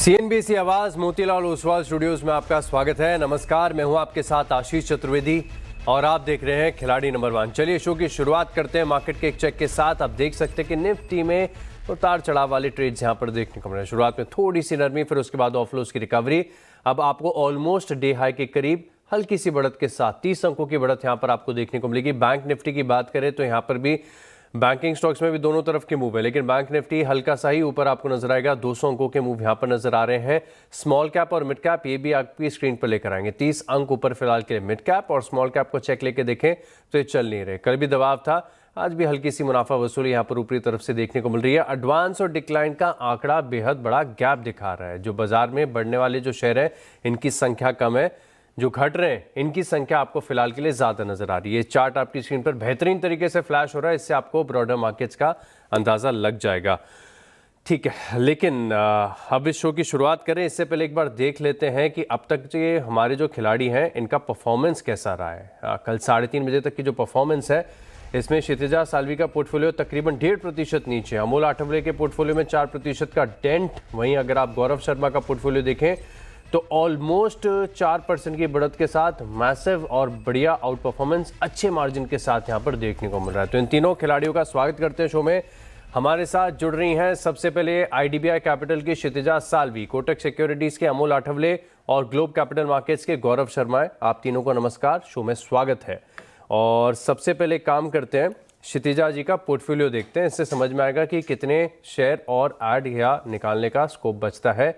CNBC आवाज Motilal Oswal studios में आपका स्वागत है। नमस्कार, मैं हूं आपके साथ आशीष चतुर्वेदी और आप देख रहे हैं खिलाड़ी नंबर 1। चलिए शो की शुरुआत करते हैं मार्केट के एक चेक के साथ। आप देख सकते हैं कि निफ्टी में उतार चढ़ाव वाले ट्रेड्स यहां पर देखने को मिल रहे हैं। शुरुआत में थोड़ी सी नरमी, फिर उसके बाद ऑफलोज की रिकवरी। अब आपको ऑलमोस्ट डे हाई के करीब हल्की सी बढ़त के साथ 30 अंकों की बढ़त यहां पर आपको देखने को मिलेगी। बैंक निफ्टी की बात करें तो यहां पर भी बैंकिंग स्टॉक्स में भी दोनों तरफ के मूव है, लेकिन बैंक निफ्टी हल्का सा ही ऊपर आपको नजर आएगा। 200 अंकों के मूव यहां पर नजर आ रहे हैं। स्मॉल कैप और मिड कैप ये भी आपकी स्क्रीन पर लेकर आएंगे। 30 अंक ऊपर फिलहाल के लिए मिड कैप, और स्मॉल कैप को चेक लेके देखें तो ये चल नहीं रहे। कल भी दबाव था, आज भी हल्की सी मुनाफा वसूली यहां पर ऊपरी तरफ से देखने को मिल रही है। एडवांस और डिक्लाइन का आंकड़ा बेहद बड़ा गैप दिखा रहा है। जो बाजार में बढ़ने वाले जो शेयर है इनकी संख्या कम है, जो घट रहे हैं इनकी संख्या आपको फिलहाल के लिए ज्यादा नजर आ रही है। चार्ट आपकी स्क्रीन पर बेहतरीन तरीके से फ्लैश हो रहा है, इससे आपको ब्रॉडर मार्केट्स का अंदाजा लग जाएगा। ठीक है, लेकिन अब इस शो की शुरुआत करें इससे पहले एक बार देख लेते हैं कि अब तक ये हमारे जो खिलाड़ी हैं इनका परफॉर्मेंस कैसा रहा है। कल 3:30 बजे तक की जो परफॉर्मेंस है इसमें क्षितिजा साल्वी का पोर्टफोलियो तकरीबन 1.5% नीचे, अमोल आठवले के पोर्टफोलियो में 4% का डेंट। वहीं अगर आप गौरव शर्मा का पोर्टफोलियो देखें तो ऑलमोस्ट 4% की बढ़त के साथ मैसिव और बढ़िया आउट परफॉर्मेंस अच्छे मार्जिन के साथ यहां पर देखने को मिल रहा है। तो इन तीनों खिलाड़ियों का स्वागत करते हैं शो में। हमारे साथ जुड़ रही हैं सबसे पहले आईडीबीआई कैपिटल की क्षितिजा साल्वी, कोटक सिक्योरिटीज के अमोल आठवले और ग्लोब कैपिटल मार्केट्स के गौरव शर्मा। आप तीनों को नमस्कार, शो में स्वागत है। और सबसे पहले काम करते हैं, क्षितिजा जी का पोर्टफोलियो देखते हैं, इससे समझ में आएगा कि कितने शेयर और ऐड या निकालने का स्कोप बचता है।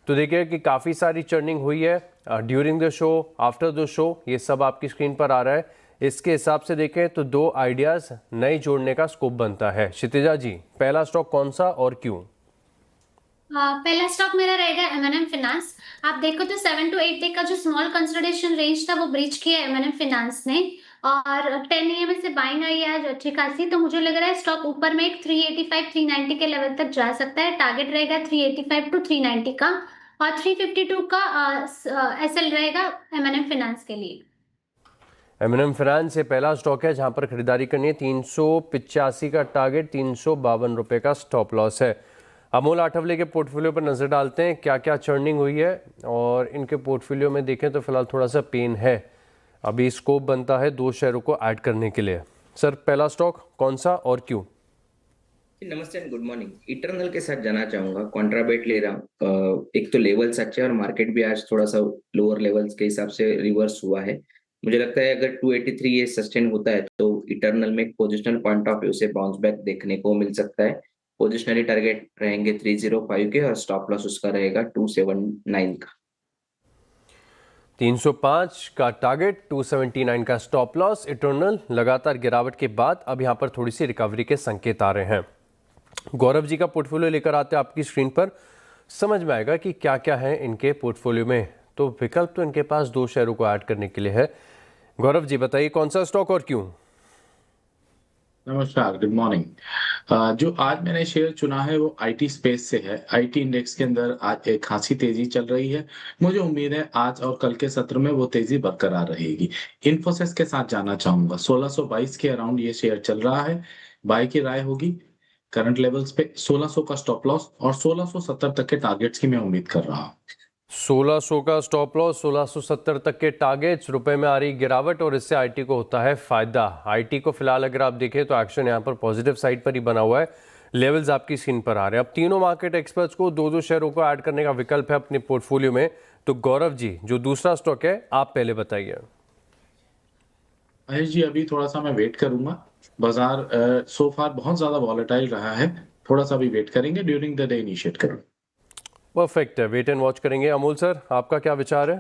तो देखिए कि काफ़ी सारी चर्निंग हुई है during the show, after the show, ये सब आपकी स्क्रीन पर आ रहा है। इसके हिसाब से देखें तो 2 आइडियाज़ नए जोड़ने का स्कोप बनता है। क्षितिजा जी, पहला स्टॉक कौन सा और क्यों? पहला स्टॉक मेरा रहेगा एमएनएम फाइनेंस। आप देखो तो 7 to 8 डे का जो स्मॉल कंसोलिडेशन रेंज था वो ब्रीच किया एमएनएम फाइनेंस ने, और 10 AM से बाइंग आई है आज अच्छी खासी। तो मुझे लग रहा है स्टॉक ऊपर में एक 385 390 के लेवल तक जा सकता है। टारगेट रहेगा 385 to 390 का, और 352 का एसएल रहेगा एमएनएम फाइनेंस के लिए। एमएनएम फाइनेंस ये पहला स्टॉक है जहां पर खरीदारी करनी है। 385 का टारगेट, 352 रुपये का स्टॉप लॉस है। अमोल आठवले के पोर्टफोलियो पर नजर डालते हैं क्या क्या चर्निंग हुई है, और इनके पोर्टफोलियो में देखें तो फिलहाल थोड़ा सा पेन है। अभी स्कोप बनता है 2 शेयरों को ऐड करने के लिए। सर, पहला स्टॉक कौन सा और क्यों? नमस्ते एंड गुड मॉर्निंग। इटर्नल के साथ जाना चाहूंगा, कॉन्ट्राबेट ले रहा हूँ। एक तो लेवल्स अच्छे और मार्केट भी आज थोड़ा सा लोअर लेवल्स के हिसाब से रिवर्स हुआ है। मुझे लगता है अगर 283 ये सस्टेन होता है तो इटर्नल में एक पोजिशनल पॉइंट ऑफ व्यू से बाउंस बैक देखने को मिल सकता है। पोजिशनली टारगेट रहेंगे 305 के और स्टॉप लॉस उसका रहेगा 279 का। 305 का टारगेट, 279 का स्टॉप लॉस। इटर्नल लगातार गिरावट के बाद अब यहां पर थोड़ी सी रिकवरी के संकेत आ रहे हैं। गौरव जी का पोर्टफोलियो लेकर आते हैं आपकी स्क्रीन पर, समझ में आएगा कि क्या क्या है इनके पोर्टफोलियो में। तो विकल्प तो इनके पास 2 शेयरों को ऐड करने के लिए है। गौरव जी बताइए कौन सा स्टॉक और क्यों? नमस्कार, गुड मॉर्निंग। जो आज मैंने शेयर चुना है वो आईटी स्पेस से है। आईटी इंडेक्स के अंदर आज एक खासी तेजी चल रही है। मुझे उम्मीद है आज और कल के सत्र में वो तेजी बरकरार रहेगी। इन्फोसिस के साथ जाना चाहूंगा। 1622 के अराउंड ये शेयर चल रहा है। बाय की राय होगी। करंट लेवल्स पे 1600 का स्टॉप लॉस और 1670 तक के टारगेट्स की मैं उम्मीद कर रहा हूँ। 1600 का स्टॉप लॉस, 1670 तक के टारगेट्स। रुपए में आ रही गिरावट और इससे आईटी को होता है फायदा। आईटी को फिलहाल अगर आप देखें तो एक्शन यहां पर पॉजिटिव साइड पर ही बना हुआ है। लेवल्स आपकी स्क्रीन पर आ रहे हैं। अब तीनों मार्केट एक्सपर्ट्स को 2 शेयरों को ऐड करने का विकल्प है अपने पोर्टफोलियो में। तो गौरव जी, जो दूसरा स्टॉक है आप पहले बताइए। महेश जी, अभी थोड़ा सा मैं वेट करूंगा। बाजार सो फार बहुत ज्यादा वॉलेटाइल रहा है। थोड़ा सा भी वेट करेंगे, ड्यूरिंग द डे इनिशिएट करूंगा। परफेक्ट है, वेट एंड वॉच करेंगे। अमोल सर, आपका क्या विचार है?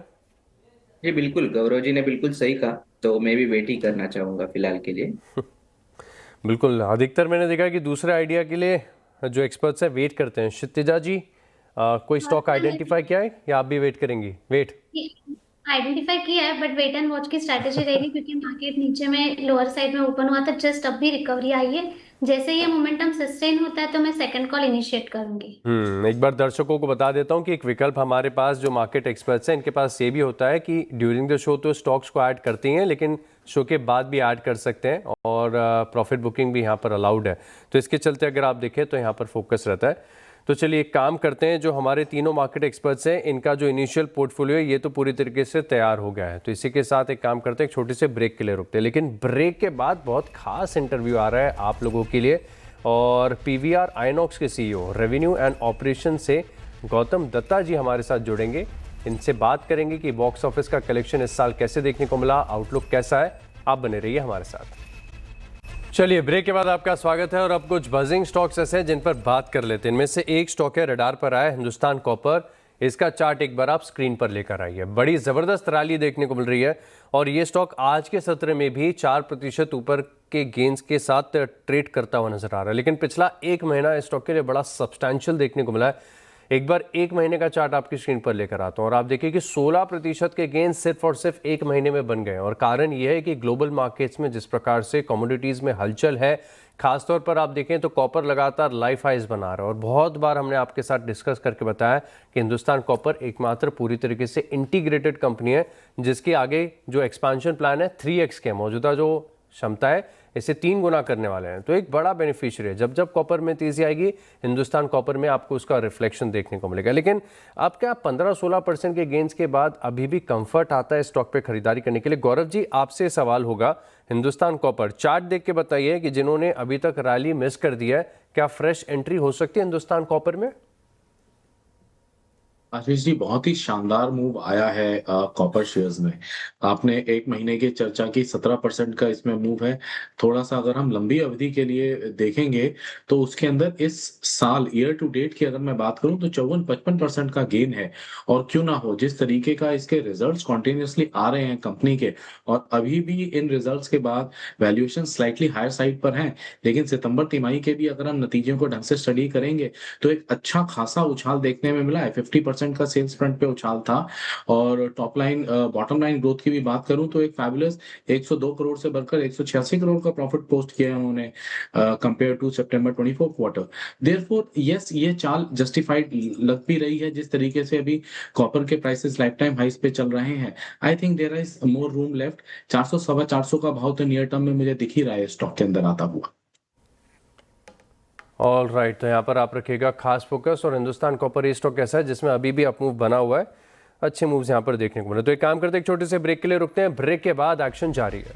जी बिल्कुल, गौरव जी ने बिल्कुल सही कहा, तो मैं भी वेट ही करना चाहूंगा फिलहाल के लिए। बिल्कुल, अधिकतर मैंने देखा है कि दूसरे आइडिया के लिए जो एक्सपर्ट्स हैं वेट करते हैं। क्षितिजा जी, कोई स्टॉक आइडेंटिफाई किया है या आप भी वेट करेंगी? वेट आइडेंटिफाई किया है, बट वेट एंड वॉच की स्ट्रैटेजी रहेगी क्योंकि मार्केट नीचे में लोअर साइड में ओपन हुआ था, जस्ट अब भी रिकवरी आई है। जैसे ये मोमेंटम सस्टेन होता है तो मैं सेकंड कॉल इनिशिएट करूंगी। एक बार दर्शकों को बता देता हूं कि एक विकल्प हमारे पास जो मार्केट एक्सपर्ट्स हैं इनके पास ये भी होता है कि ड्यूरिंग द शो तो स्टॉक्स को ऐड करती हैं, लेकिन शो के बाद भी ऐड कर सकते हैं और प्रॉफिट बुकिंग भी यहाँ पर अलाउड है। तो इसके चलते अगर आप देखें तो यहाँ पर फोकस रहता है। तो चलिए एक काम करते हैं, जो हमारे तीनों मार्केट एक्सपर्ट्स हैं इनका जो इनिशियल पोर्टफोलियो है ये तो पूरी तरीके से तैयार हो गया है। तो इसी के साथ एक काम करते हैं, एक छोटे से ब्रेक के लिए रुकते हैं, लेकिन ब्रेक के बाद बहुत खास इंटरव्यू आ रहा है आप लोगों के लिए। और पीवीआर आइनॉक्स के सीईओ रेवेन्यू एंड ऑपरेशन से गौतम दत्ता जी हमारे साथ जुड़ेंगे। इनसे बात करेंगे कि बॉक्स ऑफिस का कलेक्शन इस साल कैसे देखने को मिला, आउटलुक कैसा है। आप बने रहिए हमारे साथ। चलिए ब्रेक के बाद आपका स्वागत है और अब कुछ बजिंग स्टॉक्स ऐसे हैं जिन पर बात कर लेते हैं। इनमें से एक स्टॉक है, रडार पर आया, हिंदुस्तान कॉपर। इसका चार्ट एक बार आप स्क्रीन पर लेकर आइए। बड़ी जबरदस्त रैली देखने को मिल रही है और ये स्टॉक आज के सत्र में भी 4% ऊपर के गेंस के साथ ट्रेड करता हुआ नजर आ रहा है। लेकिन पिछला एक महीना इस स्टॉक के लिए बड़ा सब्सटैंशियल देखने को मिला है। एक बार एक महीने का चार्ट आपकी स्क्रीन पर लेकर आता हूं और आप देखिए कि 16% के गेंस सिर्फ और सिर्फ एक महीने में बन गए। और कारण यह है कि ग्लोबल मार्केट्स में जिस प्रकार से कमोडिटीज में हलचल है, खासतौर पर आप देखें तो कॉपर लगातार लाइफ हाइज बना रहा है। और बहुत बार हमने आपके साथ डिस्कस करके बताया कि हिंदुस्तान कॉपर एकमात्र पूरी तरीके से इंटीग्रेटेड कंपनी है जिसके आगे जो एक्सपांशन प्लान है 3x के, मौजूदा जो क्षमता है इसे 3 गुना करने वाले हैं। तो एक बड़ा बेनिफिशियरी है। जब जब कॉपर में तेजी आएगी हिंदुस्तान कॉपर में आपको उसका रिफ्लेक्शन देखने को मिलेगा। लेकिन अब क्या 15-16% के गेंस के बाद अभी भी कंफर्ट आता है स्टॉक पे खरीदारी करने के लिए? गौरव जी आपसे सवाल होगा, हिंदुस्तान कॉपर चार्ट देख के बताइए कि जिन्होंने अभी तक रैली मिस कर दी है, क्या फ्रेश एंट्री हो सकती है हिंदुस्तान कॉपर में? आशीष जी, बहुत ही शानदार मूव आया है कॉपर शेयर्स में। आपने एक महीने की चर्चा की, 17% का इसमें मूव है। थोड़ा सा अगर हम लंबी अवधि के लिए देखेंगे तो उसके अंदर इस साल ईयर टू डेट की अगर मैं बात करूं तो 54-55% का गेन है। और क्यों ना हो, जिस तरीके का इसके रिजल्ट्स कॉन्टिन्यूसली आ रहे हैं कंपनी के, और अभी भी इन रिजल्ट्स के बाद वैल्यूएशन स्लाइटली हायर साइड पर है, लेकिन सितंबर तिमाही के भी अगर हम नतीजों को ढंग से स्टडी करेंगे तो एक अच्छा खासा उछाल देखने में मिला है। 50% का सेल्स फ्रंट पे उछाल था। और top line bottom line growth की भी बात करूं तो एक फैबुलस 102 करोड़ से बढ़कर 186 करोड़ का प्रॉफिट पोस्ट किया है उन्होंने कंपेयर टू सितंबर 24 क्वार्टर। देयरफॉर यस, ये चाल जस्टिफाइड लग भी रही है। जिस तरीके से अभी कॉपर के प्राइसेस लाइफ टाइम हाइस पे चल रहे हैं, I think there is more room left. 400-450 का भाव तो नियर टर्म में मुझे दिख ही रहा है स्टॉक के अंदर आता हुआ। ऑल राइट, तो यहाँ पर आप रखिएगा खास फोकस। और हिंदुस्तान कॉपर ये स्टॉक कैसा है जिसमें अभी भी अपमूव बना हुआ है, अच्छे मूव्स यहाँ पर देखने को मिले। तो एक काम करते हैं, एक छोटे से ब्रेक के लिए रुकते हैं, ब्रेक के बाद एक्शन जारी है।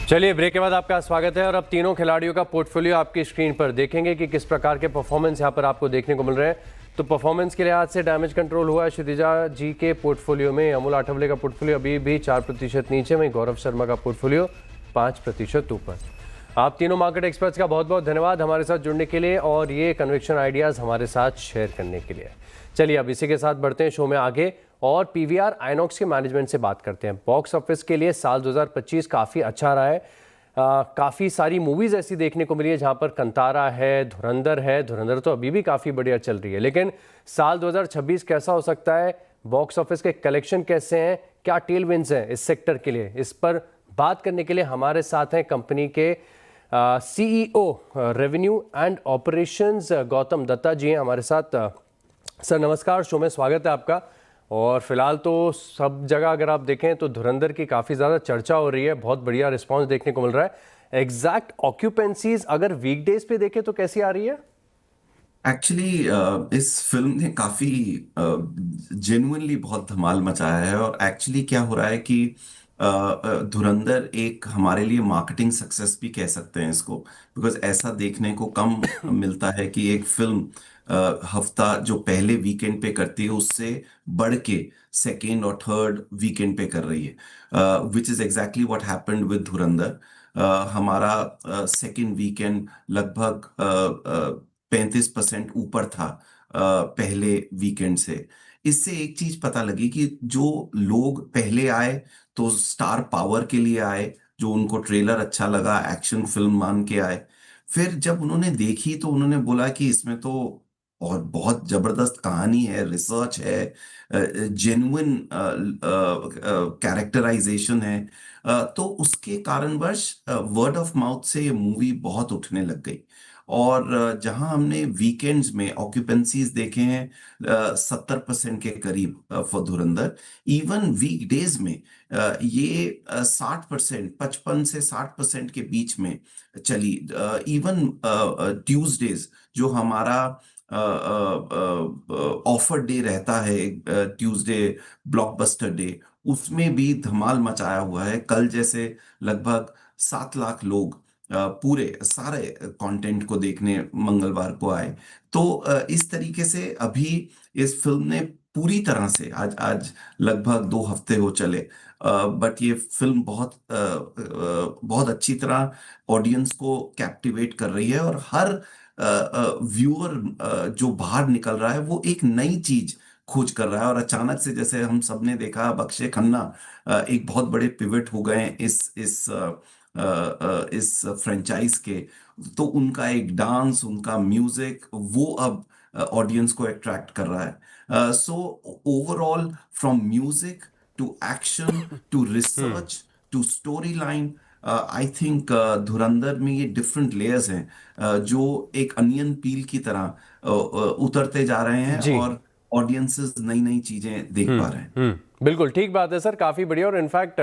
चलिए ब्रेक के बाद आपका स्वागत है और अब तीनों खिलाड़ियों का पोर्टफोलियो आपकी स्क्रीन पर देखेंगे कि किस प्रकार के परफॉर्मेंस यहाँ पर आपको देखने को मिल रहे हैं। तो परफॉर्मेंस के लिहाज से डैमेज कंट्रोल हुआ है क्षितिजा जी के पोर्टफोलियो में। अमूल आठवले का पोर्टफोलियो अभी भी 4% नीचे, वहीं गौरव शर्मा का पोर्टफोलियो 5% ऊपर। आप तीनों मार्केट एक्सपर्ट्स का बहुत बहुत धन्यवाद हमारे साथ जुड़ने के लिए और ये कन्विक्शन आइडियाज़ हमारे साथ शेयर करने के लिए। चलिए अब इसी के साथ बढ़ते हैं शो में आगे और पीवीआर आइनॉक्स के मैनेजमेंट से बात करते हैं। बॉक्स ऑफिस के लिए साल 2025 काफ़ी अच्छा रहा है। काफ़ी सारी मूवीज़ ऐसी देखने को मिली है जहाँ पर कंतारा है, धुरंधर है। धुरंधर तो अभी भी काफ़ी बढ़िया चल रही है, लेकिन साल 2026 कैसा हो सकता है, बॉक्स ऑफिस के कलेक्शन कैसे हैं, क्या टेल विंड्स हैं इस सेक्टर के लिए, इस पर बात करने के लिए हमारे साथ हैं कंपनी के CEO revenue and operations Gautam Dutta ji हैं हमारे साथ। सर नमस्कार, शो में स्वागत है आपका। और फिलहाल तो सब जगह अगर आप देखें तो धुरंधर की काफ़ी ज़्यादा चर्चा हो रही है, बहुत बढ़िया रिस्पांस देखने को मिल रहा है। एग्जैक्ट ऑक्यूपेंसीज अगर वीकडेज पे देखें तो कैसी आ रही है? एक्चुअली इस फिल्म ने काफी जेन्युइनली बहुत धमाल मचाया है। और एक्चुअली क्या हो रहा है कि धुरंधर एक हमारे लिए मार्केटिंग सक्सेस भी कह सकते हैं इसको, बिकॉज ऐसा देखने को कम मिलता है कि एक फिल्म हफ्ता जो पहले वीकेंड पे करती है उससे बढ़ के सेकेंड और थर्ड वीकेंड पे कर रही है, which is exactly what happened with धुरंधर। हमारा सेकेंड वीकेंड लगभग 35% ऊपर था पहले वीकेंड से। इससे एक चीज पता लगी कि जो लोग पहले आए तो स्टार पावर के लिए आए, जो उनको ट्रेलर अच्छा लगा, एक्शन फिल्म मान के आए। फिर जब उन्होंने देखी तो उन्होंने बोला कि इसमें तो और बहुत जबरदस्त कहानी है, रिसर्च है, जेन्युइन कैरेक्टराइजेशन है। तो उसके कारणवश वर्ड ऑफ माउथ से ये मूवी बहुत उठने लग गई। और जहां हमने वीकेंड्स में ऑक्यूपेंसीज देखे हैं 70% के करीब फॉर धुरंधर, इवन वीकडेज में ये 60%, 55 से 60% के बीच में चली। इवन ट्यूसडेज जो हमारा ऑफर डे रहता है, ट्यूसडे ब्लॉकबस्टर डे, उसमें भी धमाल मचाया हुआ है। कल जैसे लगभग 7 लाख लोग पूरे सारे कंटेंट को देखने मंगलवार को आए। तो इस तरीके से अभी इस फिल्म ने पूरी तरह से आज आज लगभग 2 हफ्ते हो चले, बट ये फिल्म बहुत अच्छी तरह ऑडियंस को कैप्टिवेट कर रही है, और हर व्यूअर जो बाहर निकल रहा है वो एक नई चीज खोज कर रहा है। और अचानक से, जैसे हम सबने देखा, अब अक्षय खन्ना एक बहुत बड़े पिवट हो गए हैं इस फ्रेंचाइज के। तो उनका एक डांस, उनका म्यूजिक, वो अब ऑडियंस को अट्रैक्ट कर रहा है। So overall, from music to action to research to story line, I think Dhurandhar में ये डिफरेंट लेयर्स हैं, जो एक अनियन पील की तरह उतरते जा रहे हैं, जी। और ऑडियंसेस नई नई चीजें देख पा रहे हैं। बिल्कुल ठीक बात है सर, काफी बढ़िया। और इनफैक्ट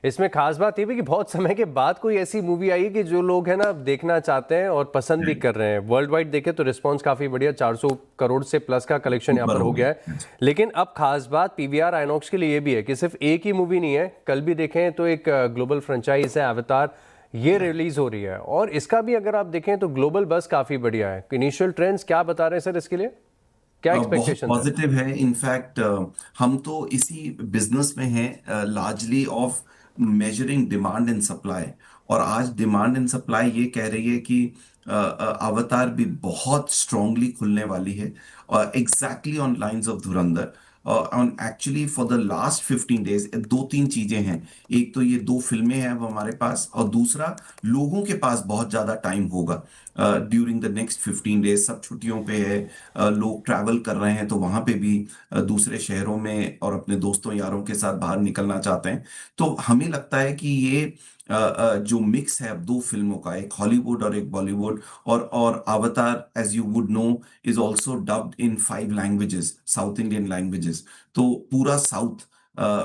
इसमें खास बात ये भी कि बहुत समय के बाद कोई ऐसी मूवी आई है कि जो लोग हैं ना देखना चाहते हैं और पसंद भी कर रहे हैं। वर्ल्ड वाइड देखें तो रिस्पांस काफी बढ़िया, 400 करोड़ से प्लस का कलेक्शन यहाँ पर हो गया है। लेकिन अब खास बात पीवीआर आइनॉक्स के लिए ये भी है कि सिर्फ एक ही मूवी नहीं है, कल भी देखें तो एक ग्लोबल फ्रेंचाइज है अवतार, ये रिलीज हो रही है, और इसका भी अगर आप देखें तो ग्लोबल बस काफी बढ़िया है। इनिशियल ट्रेंड्स क्या बता रहे हैं सर इसके लिए, क्या बहुत एक्सपेक्टेशन है? पॉजिटिव है। इनफैक्ट हम तो इसी बिजनेस में हैं, largely of measuring demand and supply, और आज डिमांड एंड सप्लाई ये कह रही है कि अवतार भी बहुत स्ट्रांगली खुलने वाली है, और exactly on lines of Dhurandhar. On actually for the last 15 days 2-3 चीजें हैं। एक तो ये 2 फिल्में हैं अब हमारे पास, और दूसरा, लोगों के पास बहुत ज्यादा टाइम होगा ड्यूरिंग द नेक्स्ट 15 डेज। सब छुट्टियों पे है, लोग ट्रैवल कर रहे हैं, तो वहां पे भी दूसरे शहरों में और अपने दोस्तों यारों के साथ बाहर निकलना चाहते हैं। तो हमें लगता है कि ये जो मिक्स है अब 2 फिल्मों का, एक हॉलीवुड और एक बॉलीवुड, और Avatar, as you would know, is also dubbed in 5 languages, south Indian languages. तो पूरा साउथ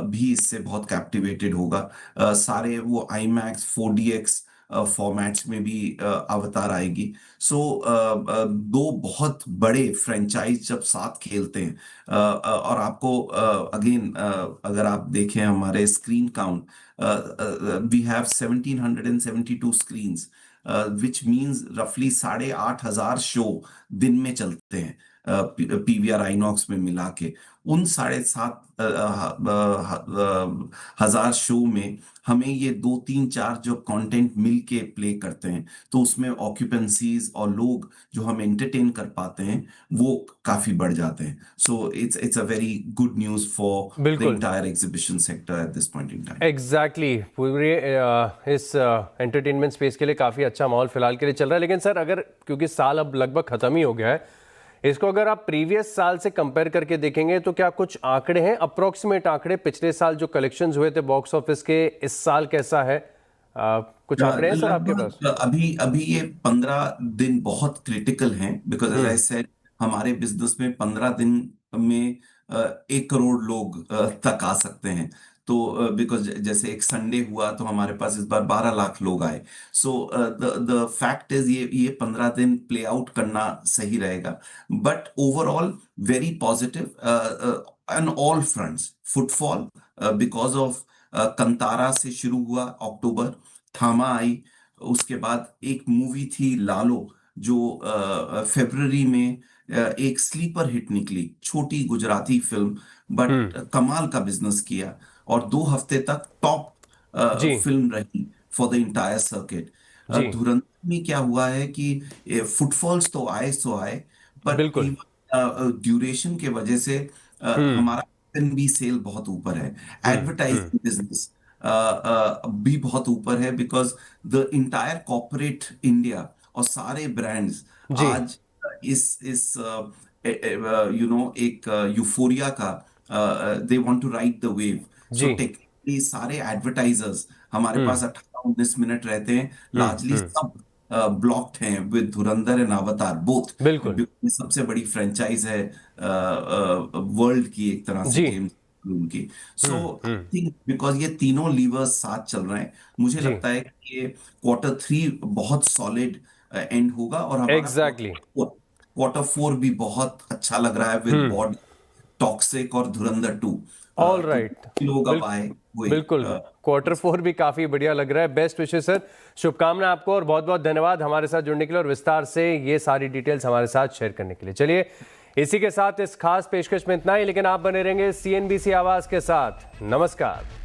भी इससे बहुत कैप्टिवेटेड होगा। सारे वो IMAX 4DX फॉर्मेट्स में भी अवतार आएगी। सो 2 बहुत बड़े फ्रेंचाइज जब साथ खेलते हैं, और आपको अगेन, अगर आप देखें हमारे screen count, we have 1772 screens, which means रफली 8,500 शो दिन में चलते हैं पीवीआर आइनॉक्स में मिला के। उन 7,500 शो में हमें ये 2-3-4 जो कंटेंट मिल के प्ले करते हैं, तो उसमें ऑक्यूपेंसीज और लोग जो हम एंटरटेन कर पाते हैं वो काफी बढ़ जाते हैं। So it's a very good news for the बिल्कुल entire exhibition sector at this point in time. Exactly पूरे इस एंटरटेनमेंट स्पेस के लिए काफ़ी अच्छा माहौल फिलहाल के लिए चल रहा है। लेकिन सर, अगर क्योंकि साल अब लगभग ख़त्म ही हो गया है, इसको अगर आप प्रीवियस साल से कंपेयर करके देखेंगे तो क्या कुछ आंकड़े हैं, अप्रोक्सीमेट आंकड़े, पिछले साल जो कलेक्शंस हुए थे बॉक्स ऑफिस के, इस साल कैसा है? कुछ आंकड़े हैं सर आपके पास? अभी अभी ये 15 दिन बहुत क्रिटिकल हैं, बिकॉज एज आई सेड, हमारे बिजनेस में 15 दिन में 1 करोड़ लोग तक आ सकते हैं। तो बिकॉज जैसे एक संडे हुआ तो हमारे पास इस बार 12 लाख लोग आए। सो द फैक्ट इज, ये 15 दिन प्ले आउट करना सही रहेगा, but overall very positive on all fronts. Footfall because of Kantara से शुरू हुआ अक्टूबर, थामा आई, उसके बाद एक मूवी थी लालो जो फरवरी में एक स्लीपर हिट निकली, छोटी गुजराती फिल्म, बट कमाल का बिजनेस किया, और 2 हफ्ते तक टॉप जी फिल्म रही फॉर द इंटायर सर्किट। जी धुरंधर में क्या हुआ है कि फुटफॉल्स तो आए सो आए, बट बिल्कुल ड्यूरेशन के वजह से हमारा भी सेल बहुत ऊपर है। एडवर्टाइजिंग बिजनेस भी बहुत ऊपर है, because the entire corporate India और सारे ब्रांड्स जी आज इस एक यूफोरिया का, they want to ride the wave. So जी टेक्निकली सारे एडवर्टाइजर्स हमारे पास 18-19 मिनट रहते हैं, लार्जली सब ब्लॉक्ड हैं विद धुरंधर एंड अवतार बोथ। बिल्कुल सबसे बड़ी फ्रेंचाइज है वर्ल्ड की, एक तरह से जी जेम्स उनकी। सो आई थिंक बिकॉज ये तीनों लीवर्स साथ चल रहे हैं, मुझे जी लगता है कि ये Q3 बहुत सॉलिड एंड होगा और हमारा एग्जैक्टली क्वार्टर 4 भी बहुत अच्छा लग रहा है विद बॉडी टॉक्सिक और धुरंधर 2। ऑल राइट, लोग अब आए बिल्कुल क्वार्टर 4 भी काफी बढ़िया लग रहा है। बेस्ट विशेष सर, शुभकामनाएं आपको और बहुत बहुत धन्यवाद हमारे साथ जुड़ने के लिए और विस्तार से ये सारी डिटेल्स हमारे साथ शेयर करने के लिए। चलिए इसी के साथ इस खास पेशकश में इतना ही, लेकिन आप बने रहेंगे CNBC आवाज के साथ। नमस्कार।